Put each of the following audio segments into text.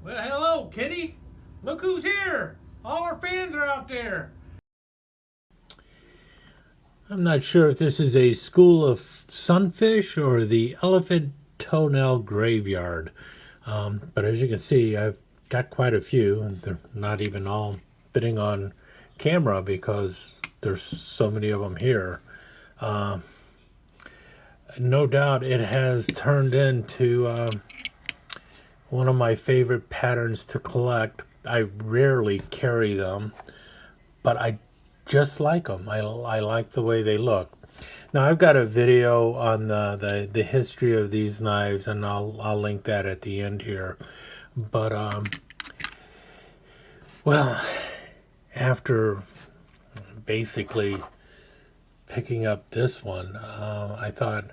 Well, hello, kitty. Look who's here. All our fans are out there. I'm not sure if this is a school of sunfish or the Elephant Toenail Graveyard. But as you can see, I've got quite a few, and they're not even all fitting on camera because there's so many of them here. No doubt it has turned into one of my favorite patterns to collect. I rarely carry them, but I just like them. I like the way they look. Now I've got a video on the history of these knives, and I'll link that at the end here. But well, after basically picking up this one, I thought,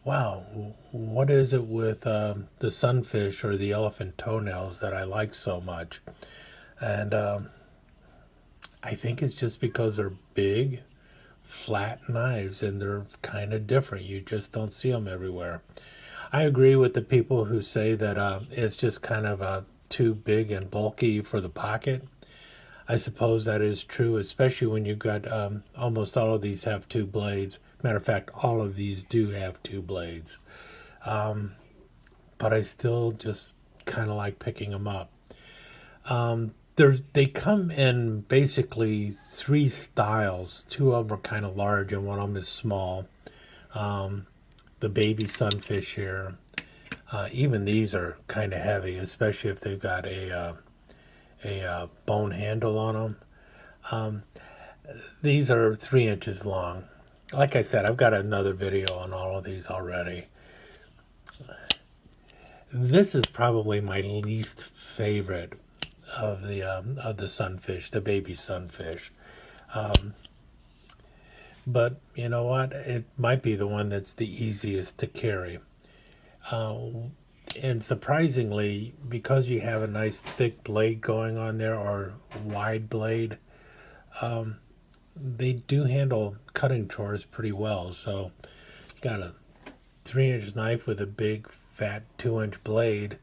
wow, what is it with the sunfish or the elephant toenails that I like so much? And I think it's just because they're big, flat knives and they're kind of different. You just don't see them everywhere. I agree with the people who say that it's just kind of too big and bulky for the pocket. I suppose that is true, especially when you've got almost all of these have two blades. Matter of fact, all of these do have two blades. But I still just kind of like picking them up. They come in basically three styles. Two of them are kind of large and one of them is small. The baby sunfish here. Even these are kind of heavy, especially if they've got a bone handle on them. These are 3 inches long. Like I said, I've got another video on all of these already. This is probably my least favorite of the sunfish, the baby sunfish. But you know what? It might be the one that's the easiest to carry. And surprisingly, because you have a nice thick blade going on there, or wide blade, they do handle cutting chores pretty well. So you got a 3-inch knife with a big fat 2-inch blade.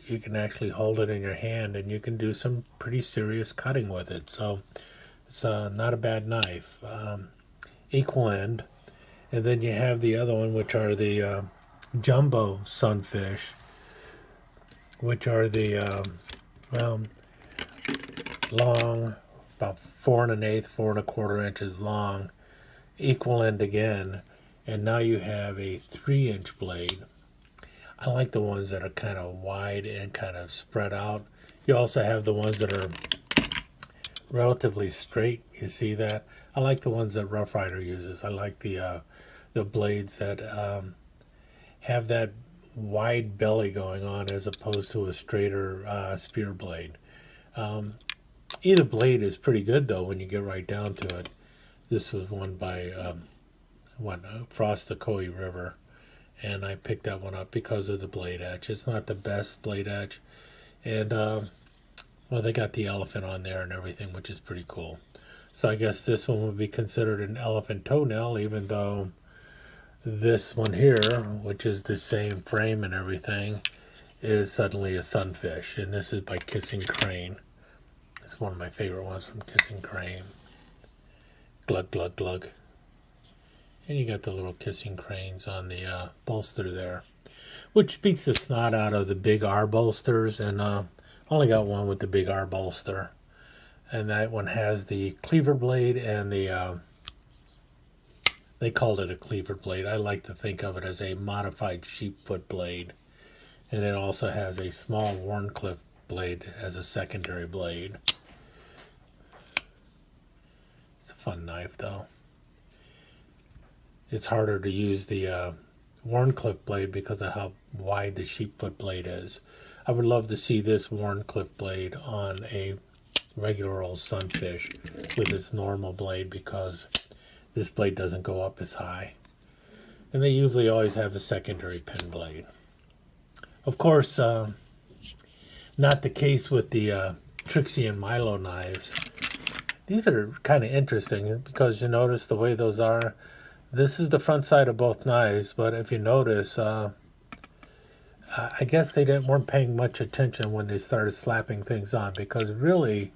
You can actually hold it in your hand and you can do some pretty serious cutting with it. So it's not a bad knife. Equal end. And then you have the other one, which are the jumbo sunfish, which are the long, about 4 1/8, 4 1/4 inches long, equal end again, and now you have a 3-inch blade. I like the ones that are kind of wide and kind of spread out. You also have the ones that are relatively straight. You see that? I like the ones that Rough Rider uses. I like the blades that have that wide belly going on as opposed to a straighter spear blade. Either blade is pretty good though when you get right down to it. This was one by across the Koi River, and I picked that one up because of the blade edge. It's not the best blade edge, and well, they got the elephant on there and everything, which is pretty cool. So I guess this one would be considered an elephant toenail, even though this one here, which is the same frame and everything, is suddenly a sunfish. And this is by Kissing Crane. It's one of my favorite ones from Kissing Crane. Glug, glug, glug. And you got the little Kissing Cranes on the bolster there, which beats the snot out of the big R bolsters. And only got one with the big R bolster. And that one has the cleaver blade and the they called it a cleaver blade. I like to think of it as a modified sheepfoot blade. And it also has a small Warncliffe blade as a secondary blade. It's a fun knife though. It's harder to use the Warncliffe blade because of how wide the sheepfoot blade is. I would love to see this Warncliffe blade on a regular old sunfish with its normal blade, because this blade doesn't go up as high. And they usually always have a secondary pin blade. Of course, not the case with the Trixie and Milo knives. These are kind of interesting because you notice the way those are. This is the front side of both knives, but if you notice, I guess they weren't paying much attention when they started slapping things on, because really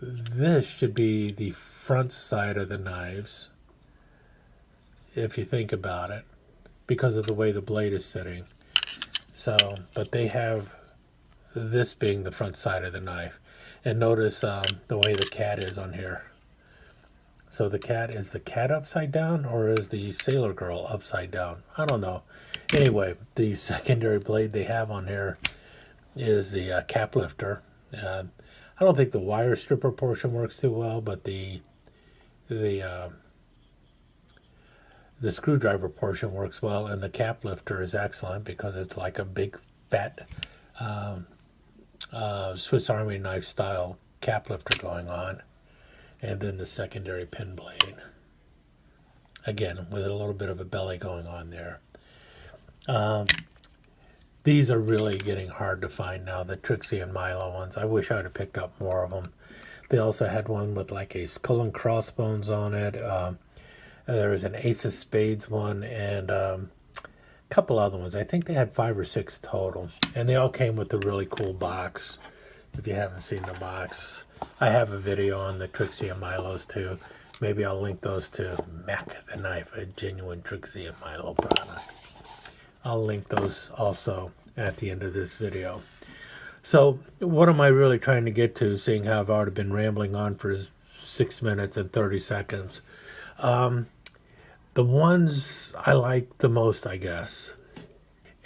this should be the front side of the knives, if you think about it, because of the way the blade is sitting. So, but they have this being the front side of the knife. And notice the way the cat is on here. So the cat, is the cat upside down, or is the sailor girl upside down? I don't know. Anyway, the secondary blade they have on here is the cap lifter. I don't think the wire stripper portion works too well, but the screwdriver portion works well, and the cap lifter is excellent because it's like a big fat Swiss Army knife style cap lifter going on. And then the secondary pin blade, again with a little bit of a belly going on there. These are really getting hard to find now, the Trixie and Milo ones. I wish I would have picked up more of them. They also had one with like a skull and crossbones on it. There was an Ace of Spades one, and a couple other ones. I think they had 5 or 6 total, and they all came with a really cool box. If you haven't seen the box, I have a video on the Trixie and Milos too. Maybe I'll link those to Mac the Knife, a genuine Trixie and Milo product. I'll link those also at the end of this video. So what am I really trying to get to, seeing how I've already been rambling on for 6 minutes and 30 seconds? The ones I like the most, I guess,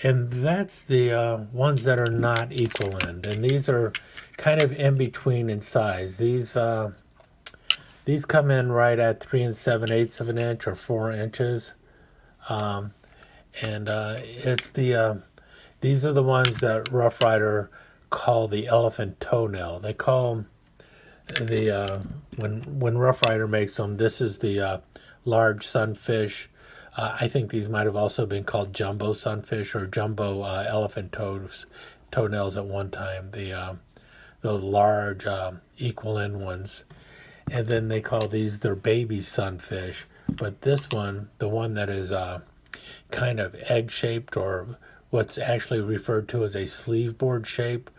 and that's the ones that are not equal end, and these are kind of in between in size. These come in right at 3 7/8 of an inch or 4 inches, and it's the these are the ones that Rough Rider call the Elephant Toenail. They call the when Rough Rider makes them, this is the large Sunfish. I think these might have also been called Jumbo Sunfish or Jumbo Elephant Toenails at one time. The large equal end ones, and then they call these their baby Sunfish. But this one, the one that is kind of egg shaped, or what's actually referred to as a sleeve board shape,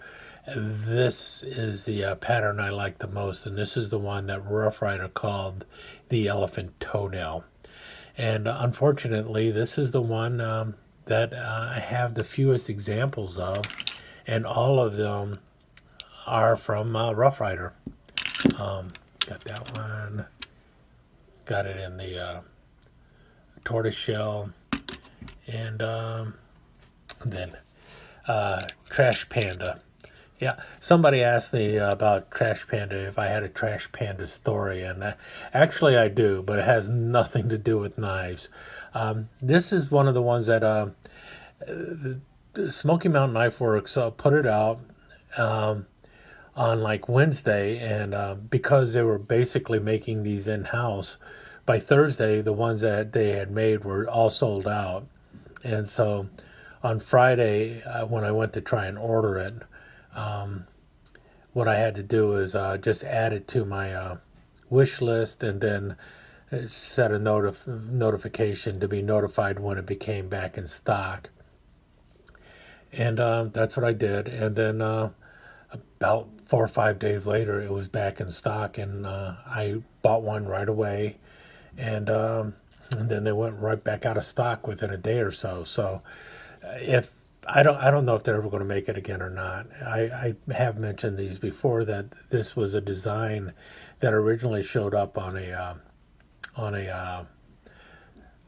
this is the pattern I like the most, and this is the one that Rough Rider called the Elephant Toenail. And unfortunately, this is the one that I have the fewest examples of, and all of them are from Rough Rider. Got that one. Got it in the tortoise shell, and then Trash Panda. Yeah, somebody asked me about Trash Panda, if I had a Trash Panda story, and actually I do, but it has nothing to do with knives. This is one of the ones that the Smoky Mountain Knife Works put it out on like Wednesday, and because they were basically making these in-house, by Thursday the ones that they had made were all sold out. And so on Friday, when I went to try and order it, what I had to do is just add it to my wish list, and then set a notification to be notified when it became back in stock. And that's what I did. And then about 4 or 5 days later, it was back in stock, and I bought one right away. And then they went right back out of stock within a day or so. So if I don't know if they're ever going to make it again or not. I have mentioned these before, that this was a design that originally showed up on a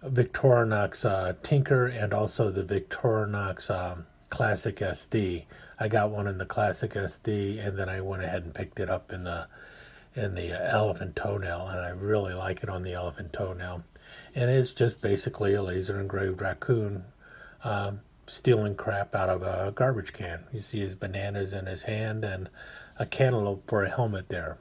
Victorinox Tinker, and also the Victorinox Classic SD. I got one in the Classic SD, and then I went ahead and picked it up in the Elephant Toenail, and I really like it on the Elephant Toenail. And it's just basically a laser engraved raccoon stealing crap out of a garbage can. You see his bananas in his hand and a cantaloupe for a helmet there.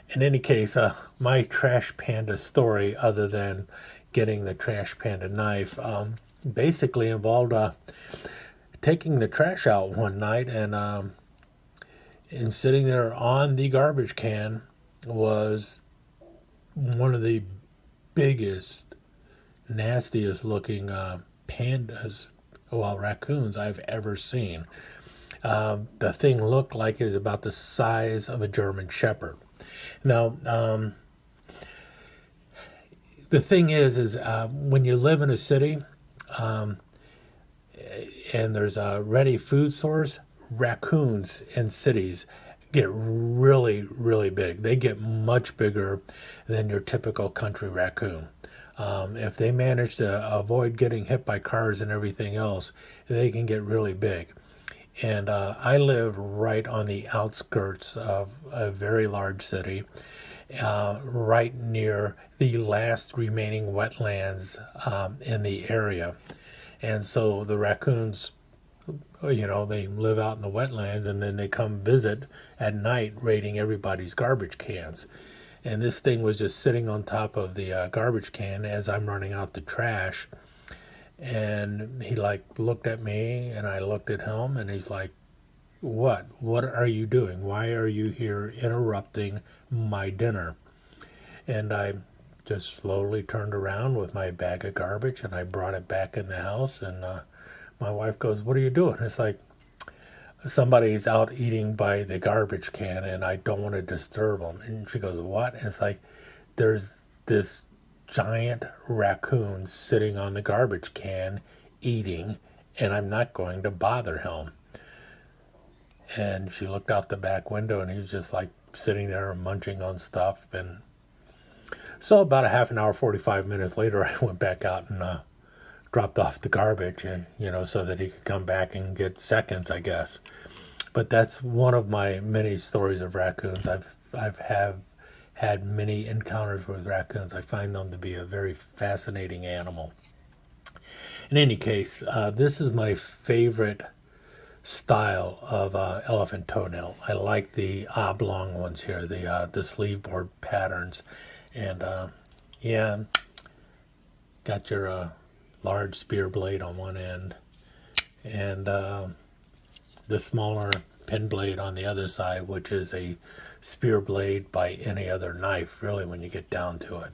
In any case, my Trash Panda story, other than getting the Trash Panda knife, basically involved taking the trash out one night, and sitting there on the garbage can was one of the biggest, nastiest looking pandas, well, raccoons I've ever seen. The thing looked like it was about the size of a German Shepherd. Now, the thing is when you live in a city and there's a ready food source, raccoons in cities get really, really big. They get much bigger than your typical country raccoon. If they manage to avoid getting hit by cars and everything else, they can get really big. And I live right on the outskirts of a very large city, right near the last remaining wetlands in the area. And so the raccoons, you know, they live out in the wetlands and then they come visit at night raiding everybody's garbage cans. And this thing was just sitting on top of the garbage can as I'm running out the trash. And he like looked at me and I looked at him and he's like, what are you doing? Why are you here interrupting my dinner? And I just slowly turned around with my bag of garbage and I brought it back in the house. And my wife goes, what are you doing? It's like, somebody's out eating by the garbage can and I don't want to disturb them. And she goes, what? And it's like, there's this giant raccoon sitting on the garbage can eating and I'm not going to bother him. And she looked out the back window and he's just like sitting there munching on stuff. And so about a half an hour, 45 minutes later, I went back out and dropped off the garbage, you know, so that he could come back and get seconds, I guess. But that's one of my many stories of raccoons. I've had many encounters with raccoons. I find them to be a very fascinating animal. In any case, this is my favorite style of elephant toenail. I like the oblong ones here, the sleeve board patterns. And yeah, got your large spear blade on one end and the smaller pin blade on the other side, which is a spear blade by any other knife, really, when you get down to it.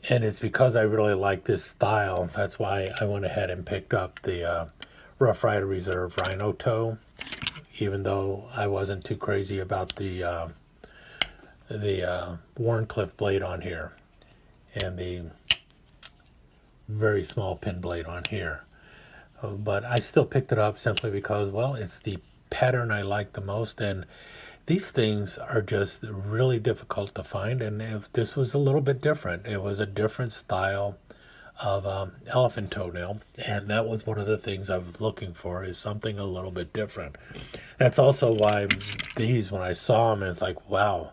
And it's because I really like this style, that's why I went ahead and picked up the Rough Rider Reserve Rhino Tow, even though I wasn't too crazy about the Warncliffe blade on here and the very small pin blade on here. But I still picked it up simply because, well, it's the pattern I like the most, and these things are just really difficult to find. And if this was a little bit different, it was a different style of elephant toenail, and that was one of the things I was looking for, is something a little bit different. That's also why these, when I saw them, it's like, wow,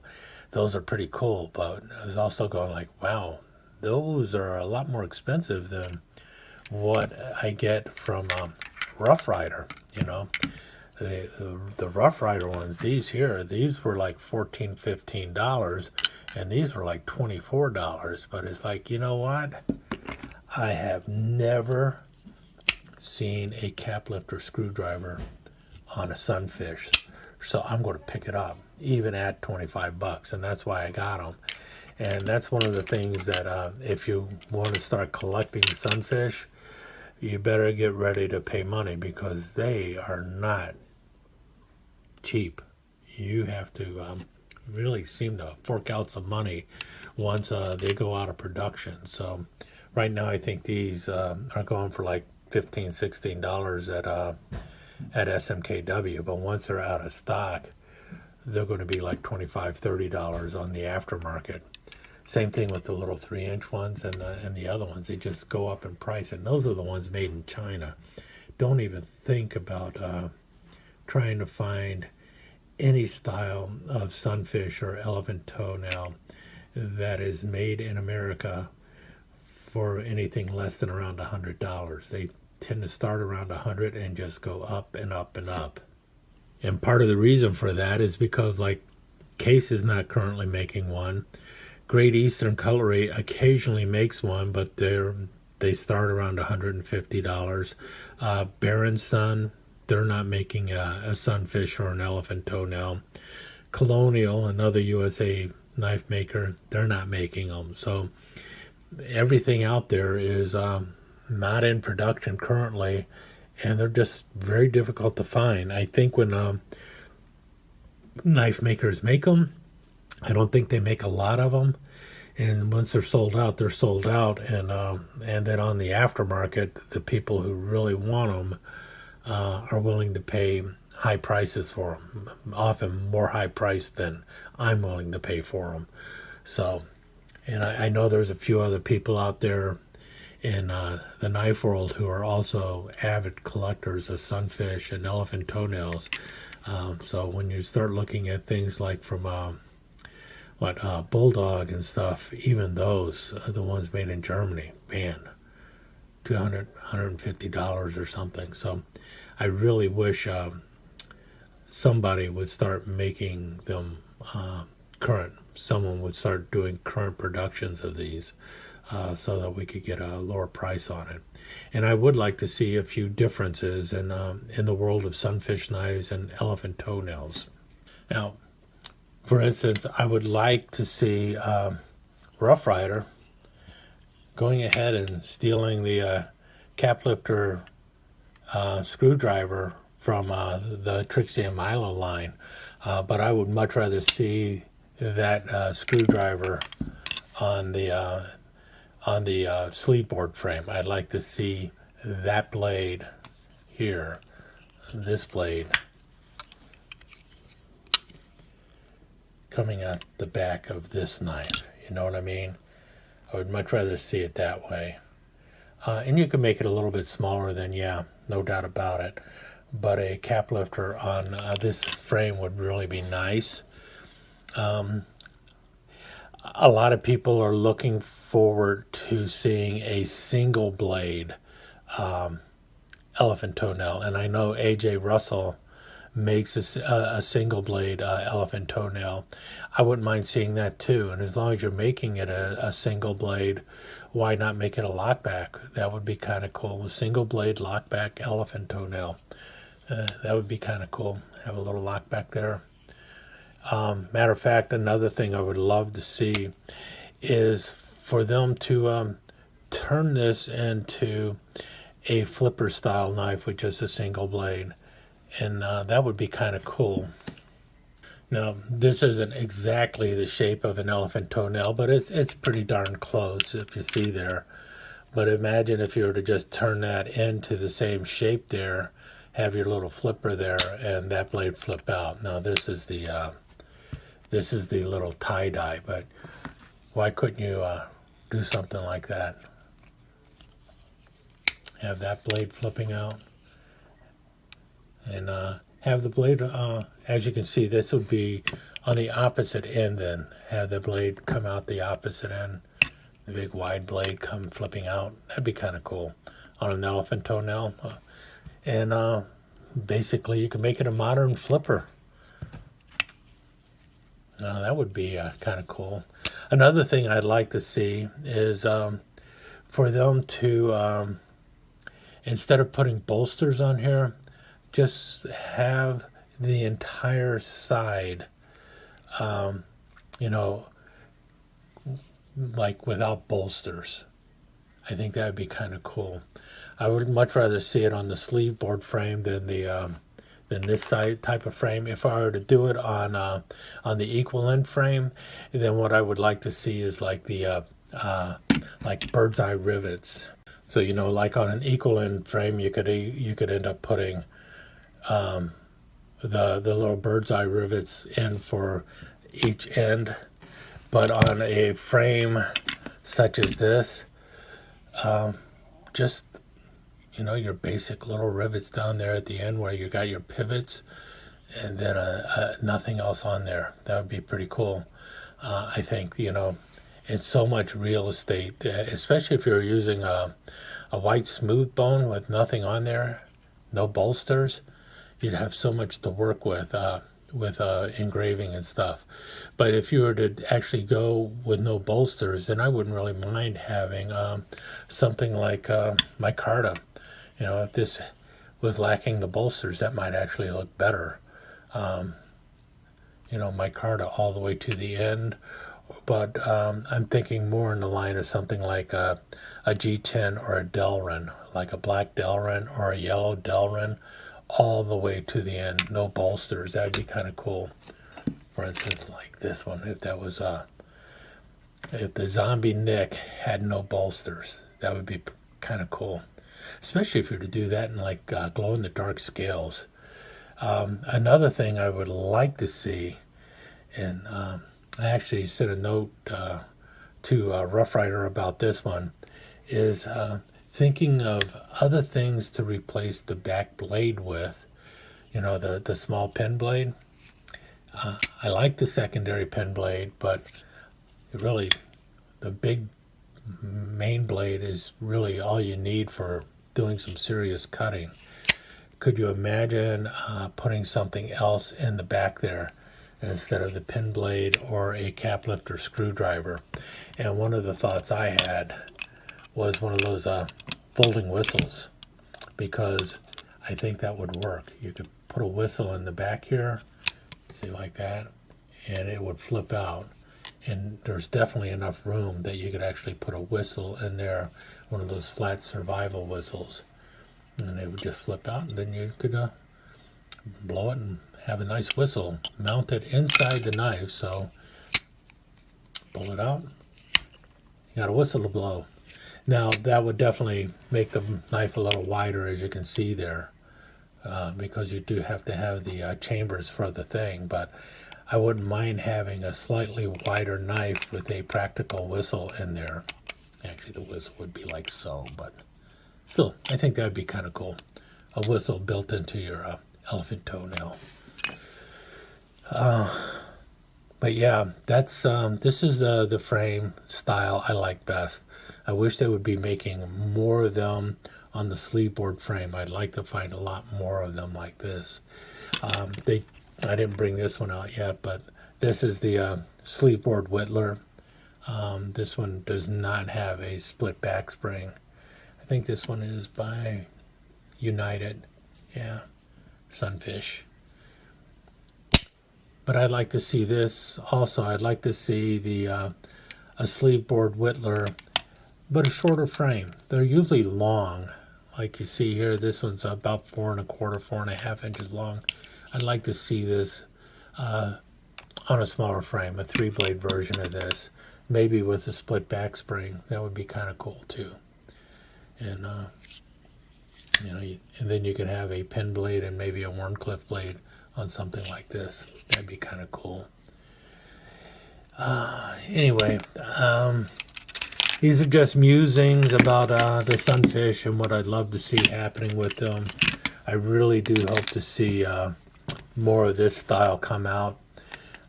those are pretty cool. But I was also going like, wow, those are a lot more expensive than what I get from Rough Rider. You know, the Rough Rider ones, these were like $14-15, and these were like $24. But it's like, you know what? I have never seen a cap lifter screwdriver on a Sunfish, so I'm going to pick it up, even at $25, and that's why I got them. And that's one of the things that if you want to start collecting Sunfish, you better get ready to pay money, because they are not cheap. You have to really seem to fork out some money once they go out of production. So right now I think these are going for like $15-16 at SMKW, but once they're out of stock, they're going to be like $25-30 on the aftermarket. Same thing with the little 3-inch ones and the other ones. They just go up in price, and those are the ones made in China. Don't even think about trying to find any style of Sunfish or elephant toenail that is made in America for anything less than around $100. They tend to start around $100 and just go up and up and up. And part of the reason for that is because, like, Case is not currently making one. Great Eastern Cutlery occasionally makes one, but they start around $150. Baron Sun, they're not making a Sunfish or an elephant toenail. Colonial, another USA knife maker, they're not making them. So everything out there is not in production currently, and they're just very difficult to find. I think when knife makers make them, I don't think they make a lot of them, and once they're sold out, they're sold out. And then on the aftermarket, the people who really want them are willing to pay high prices for them, often more high price than I'm willing to pay for them. So, and I know there's a few other people out there in the knife world who are also avid collectors of Sunfish and Elephant Toenails. So when you start looking at things like from Bulldog and stuff, even those, the ones made in Germany, man, $200, $150 or something. So I really wish somebody would start making them current. Someone would start doing current productions of these so that we could get a lower price on it. And I would like to see a few differences in the world of Sunfish knives and Elephant Toenails. Now, for instance, I would like to see Rough Rider going ahead and stealing the cap lifter screwdriver from the Trixie and Milo line, but I would much rather see that screwdriver on the sleeve board frame. I'd like to see that blade here, this blade, coming out the back of this knife. You know what I mean? I would much rather see it that way. And you can make it a little bit smaller than, yeah, no doubt about it. But a cap lifter on this frame would really be nice. A lot of people are looking forward to seeing a single blade elephant toenail. And I know AJ Russell makes a single blade elephant toenail. I wouldn't mind seeing that too. And as long as you're making it a single blade, why not make it a lockback? That would be kind of cool. A single blade lockback elephant toenail. That would be kind of cool. Have a little lockback there. Matter of fact, another thing I would love to see is for them to turn this into a flipper style knife with just a single blade. And that would be kind of cool. Now, this isn't exactly the shape of an elephant toenail, but it's pretty darn close if you see there. But imagine if you were to just turn that into the same shape there, have your little flipper there, and that blade flip out. Now, this is the little tie-dye, but why couldn't you do something like that? Have that blade flipping out, and have the blade, as you can see, this would be on the opposite end then. Have the blade come out the opposite end, the big wide blade come flipping out. That'd be kind of cool on an elephant toenail. And basically you can make it a modern flipper. That would be kind of cool. Another thing I'd like to see is for them to, instead of putting bolsters on here, just have the entire side, like without bolsters. I think that would be kind of cool. I would much rather see it on the sleeve board frame than this side type of frame. If I were to do it on the equal end frame, then what I would like to see is like the like bird's eye rivets. So like on an equal end frame, you could end up putting the little bird's eye rivets in for each end, but on a frame such as this, just your basic little rivets down there at the end where you got your pivots, and then nothing else on there. That would be pretty cool. I think it's so much real estate, especially if you're using a white smooth bone with nothing on there, no bolsters. You'd have so much to work with engraving and stuff. But if you were to actually go with no bolsters, then I wouldn't really mind having something like my Carta. If this was lacking the bolsters, that might actually look better. My Carta all the way to the end, but I'm thinking more in the line of something like a G10 or a Delrin, like a black Delrin or a yellow Delrin, all the way to the end, no bolsters. That'd be kind of cool. For instance, like this one, if that was if the zombie Nick had no bolsters, that would be kind of cool. Especially if you were to do that in like glow in the dark scales. Another thing I would like to see, and I actually sent a note to Rough Rider about this one, is thinking of other things to replace the back blade with. You know, the small pen blade. I like the secondary pen blade, but really the big main blade is really all you need for doing some serious cutting. Could you imagine putting something else in the back there instead of the pin blade or a cap lifter screwdriver? And one of the thoughts I had was one of those folding whistles, because I think that would work. You could put a whistle in the back here, see, like that, and it would flip out. And there's definitely enough room that you could actually put a whistle in there, one of those flat survival whistles, and it would just flip out, and then you could blow it and have a nice whistle mounted inside the knife. So pull it out, you got a whistle to blow. Now that would definitely make the knife a little wider, as you can see there, because you do have to have the chambers for the thing. But I wouldn't mind having a slightly wider knife with a practical whistle in there. Actually, the whistle would be like so, but still, I think that would be kind of cool. A whistle built into your elephant toenail. But yeah, that's this is the frame style I like best. I wish they would be making more of them on the sleeve board frame. I'd like to find a lot more of them like this. I didn't bring this one out yet, but this is the sleeve board Whittler. This one does not have a split back spring. I think this one is by United. Yeah, Sunfish. But I'd like to see this also. I'd like to see the a sleeve board Whittler, but a shorter frame. They're usually long, like you see here. This one's about 4 1/4, 4.5 inches long. I'd like to see this on a smaller frame, a 3-blade version of this, maybe with a split back spring. That would be kind of cool too. And you know, and then you could have a pen blade and maybe a Warncliffe blade on something like this. That'd be kind of cool. Anyway, these are just musings about the Sunfish and what I'd love to see happening with them. I really do hope to see more of this style come out.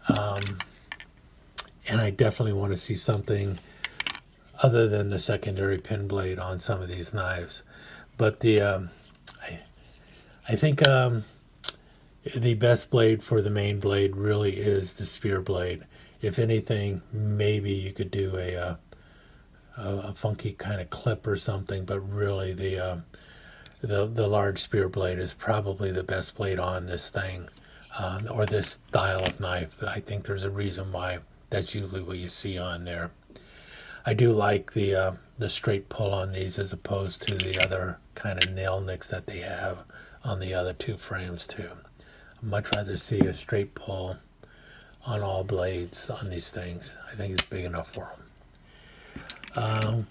And I definitely want to see something other than the secondary pin blade on some of these knives. But the I think the best blade for the main blade really is the spear blade. If anything, maybe you could do a funky kind of clip or something, but really the large spear blade is probably the best blade on this thing, or this style of knife. I think there's a reason why that's usually what you see on there. I do like the straight pull on these as opposed to the other kind of nail nicks that they have on the other two frames too. I'd much rather see a straight pull on all blades on these things. I think it's big enough for them.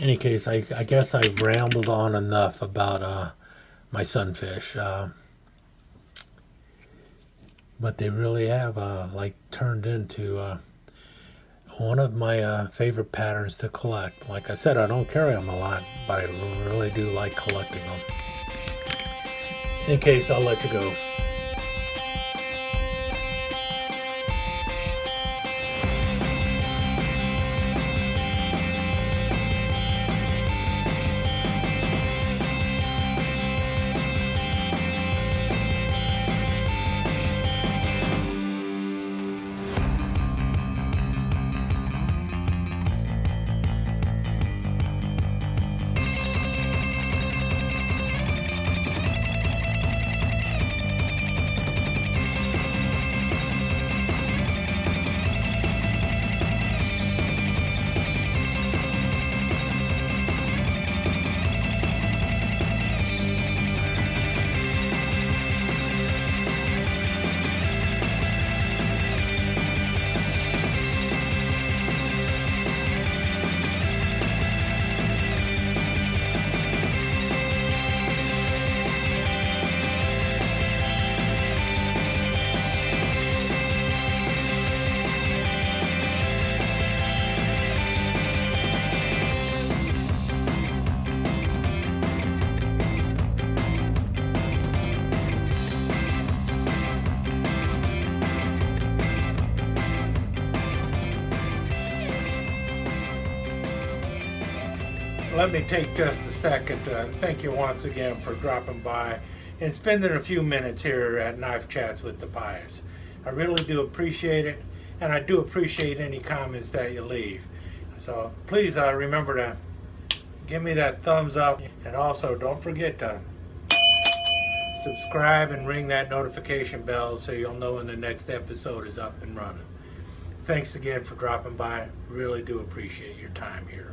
Any case, I guess I've rambled on enough about my Sunfish, but they really have like turned into one of my favorite patterns to collect. Like I said, I don't carry them a lot, but I really do like collecting them. In any case, I'll let you go. let me take just a second to thank you once again for dropping by and spending a few minutes here at Knife Chats with the Pious. I really do appreciate it, and I do appreciate any comments that you leave. So please remember to give me that thumbs up, and also don't forget to subscribe and ring that notification bell so you'll know when the next episode is up and running. Thanks again for dropping by. Really do appreciate your time here.